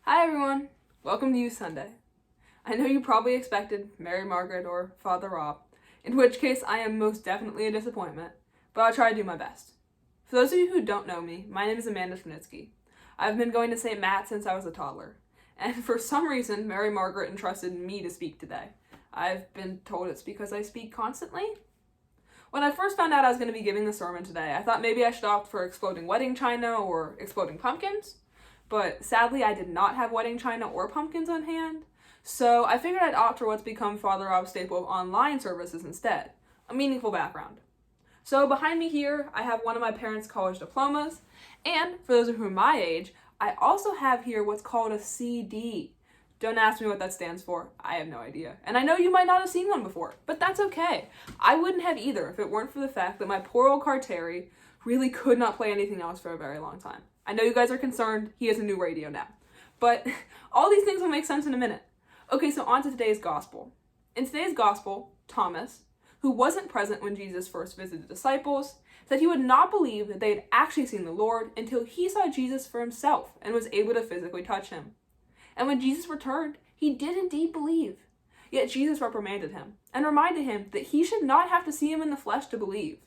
Hi everyone! Welcome to Youth Sunday. I know you probably expected Mary Margaret or Father Rob, in which case I am most definitely a disappointment, but I'll try to do my best. For those of you who don't know me, my name is Amanda Schnitzky. I've been going to St. Matt since I was a toddler, and for some reason Mary Margaret entrusted me to speak today. I've been told it's because I speak constantly. When I first found out I was going to be giving the sermon today, I thought maybe I should opt for exploding wedding china or exploding pumpkins. But sadly, I did not have wedding china or pumpkins on hand, so I figured I'd opt for what's become Father Rob's staple of online services instead, a meaningful background. So behind me here, I have one of my parents' college diplomas, and for those of you who are my age, I also have here what's called a CD. Don't ask me what that stands for, I have no idea. And I know you might not have seen one before, but that's okay. I wouldn't have either if it weren't for the fact that my poor old car Terry really could not play anything else for a very long time. I know you guys are concerned, he has a new radio now. But all these things will make sense in a minute. Okay, so on to today's gospel. In today's gospel, Thomas, who wasn't present when Jesus first visited the disciples, said he would not believe that they had actually seen the Lord until he saw Jesus for himself and was able to physically touch him. And when Jesus returned, he did indeed believe. Yet Jesus reprimanded him and reminded him that he should not have to see him in the flesh to believe.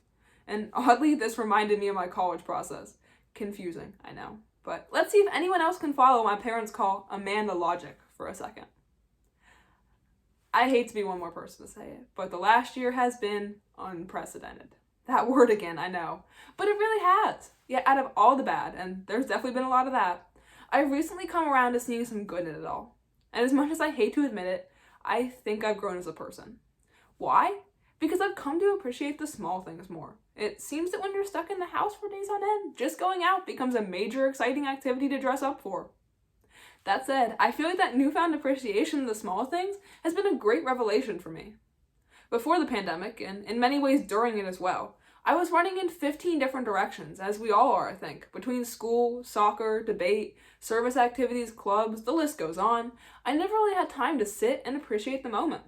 And oddly, this reminded me of my college process. Confusing, I know. But let's see if anyone else can follow my parents call Amanda logic for a second. I hate to be one more person to say it, but the last year has been unprecedented. That word again, I know. But it really has. Yet out of all the bad, and there's definitely been a lot of that, I've recently come around to seeing some good in it all. And as much as I hate to admit it, I think I've grown as a person. Why? Because I've come to appreciate the small things more. It seems that when you're stuck in the house for days on end, just going out becomes a major exciting activity to dress up for. That said, I feel like that newfound appreciation of the small things has been a great revelation for me. Before the pandemic, and in many ways during it as well, I was running in 15 different directions, as we all are, I think, between school, soccer, debate, service activities, clubs, the list goes on. I never really had time to sit and appreciate the moment.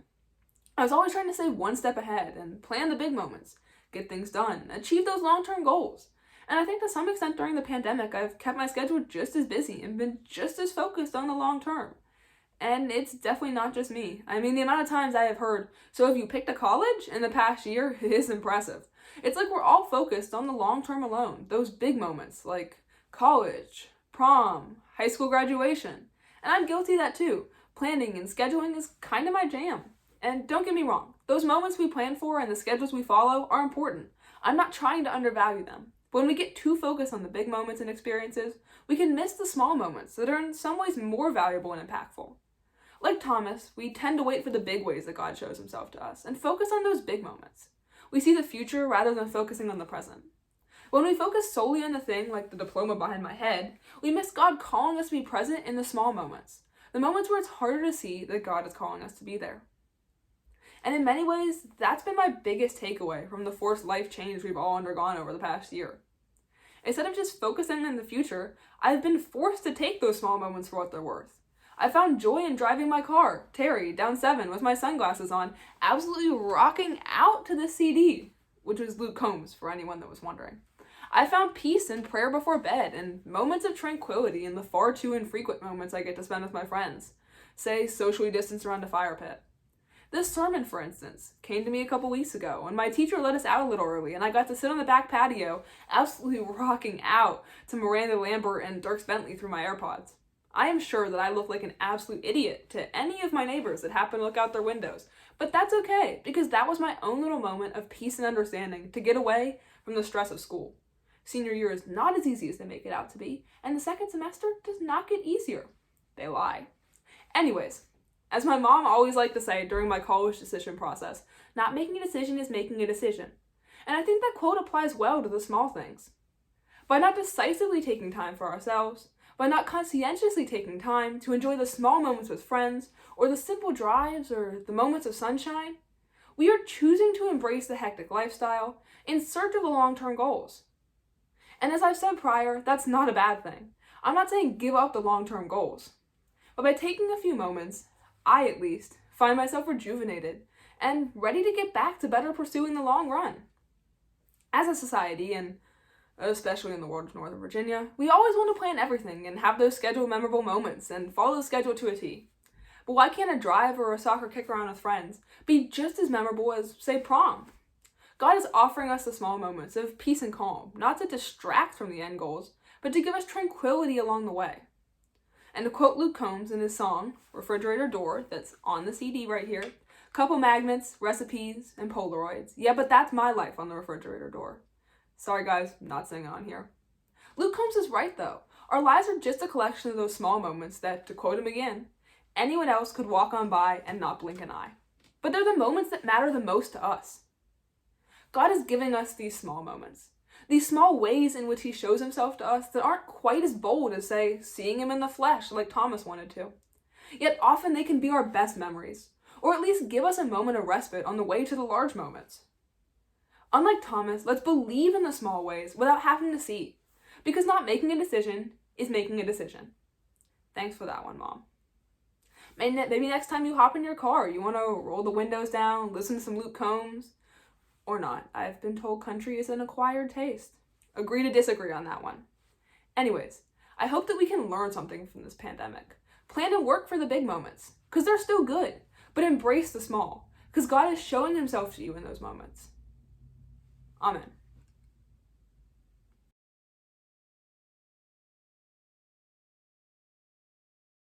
I was always trying to stay one step ahead and plan the big moments, get things done, achieve those long-term goals. And I think to some extent during the pandemic, I've kept my schedule just as busy and been just as focused on the long term. And it's definitely not just me. I mean, the amount of times I have heard, so have you picked a college in the past year is impressive. It's like we're all focused on the long term alone, those big moments like college, prom, high school graduation. And I'm guilty of that too. Planning and scheduling is kind of my jam. And don't get me wrong, those moments we plan for and the schedules we follow are important. I'm not trying to undervalue them. But when we get too focused on the big moments and experiences, we can miss the small moments that are in some ways more valuable and impactful. Like Thomas, we tend to wait for the big ways that God shows himself to us and focus on those big moments. We see the future rather than focusing on the present. When we focus solely on the thing like the diploma behind my head, we miss God calling us to be present in the small moments, the moments where it's harder to see that God is calling us to be there. And in many ways, that's been my biggest takeaway from the forced life change we've all undergone over the past year. Instead of just focusing on the future, I've been forced to take those small moments for what they're worth. I found joy in driving my car, Terry, down 7 with my sunglasses on, absolutely rocking out to the CD, which was Luke Combs for anyone that was wondering. I found peace in prayer before bed and moments of tranquility in the far too infrequent moments I get to spend with my friends, say socially distanced around a fire pit. This sermon, for instance, came to me a couple weeks ago, and my teacher let us out a little early, and I got to sit on the back patio, absolutely rocking out to Miranda Lambert and Dierks Bentley through my AirPods. I am sure that I look like an absolute idiot to any of my neighbors that happen to look out their windows, but that's okay, because that was my own little moment of peace and understanding to get away from the stress of school. Senior year is not as easy as they make it out to be, and the second semester does not get easier. They lie. Anyways, as my mom always liked to say during my college decision process, not making a decision is making a decision. And I think that quote applies well to the small things. By not decisively taking time for ourselves, by not conscientiously taking time to enjoy the small moments with friends, or the simple drives, or the moments of sunshine, we are choosing to embrace the hectic lifestyle in search of the long-term goals. And as I've said prior, that's not a bad thing. I'm not saying give up the long-term goals. But by taking a few moments, I, at least, find myself rejuvenated and ready to get back to better pursuing the long run. As a society, and especially in the world of Northern Virginia, we always want to plan everything and have those scheduled memorable moments and follow the schedule to a T. But why can't a drive or a soccer kick around with friends be just as memorable as, say, prom? God is offering us the small moments of peace and calm, not to distract from the end goals, but to give us tranquility along the way. And to quote Luke Combs in his song, Refrigerator Door, that's on the CD right here, couple magnets, recipes, and Polaroids. Yeah, but that's my life on the refrigerator door. Sorry guys, not singing on here. Luke Combs is right though. Our lives are just a collection of those small moments that, to quote him again, anyone else could walk on by and not blink an eye. But they're the moments that matter the most to us. God is giving us these small moments. These small ways in which he shows himself to us that aren't quite as bold as, say, seeing him in the flesh like Thomas wanted to. Yet often they can be our best memories, or at least give us a moment of respite on the way to the large moments. Unlike Thomas, let's believe in the small ways without having to see, because not making a decision is making a decision. Thanks for that one, Mom. Maybe next time you hop in your car, you want to roll the windows down, listen to some Luke Combs, or not. I've been told country is an acquired taste. Agree to disagree on that one. Anyways, I hope that we can learn something from this pandemic. Plan to work for the big moments, because they're still good, but embrace the small, because God is showing himself to you in those moments. Amen.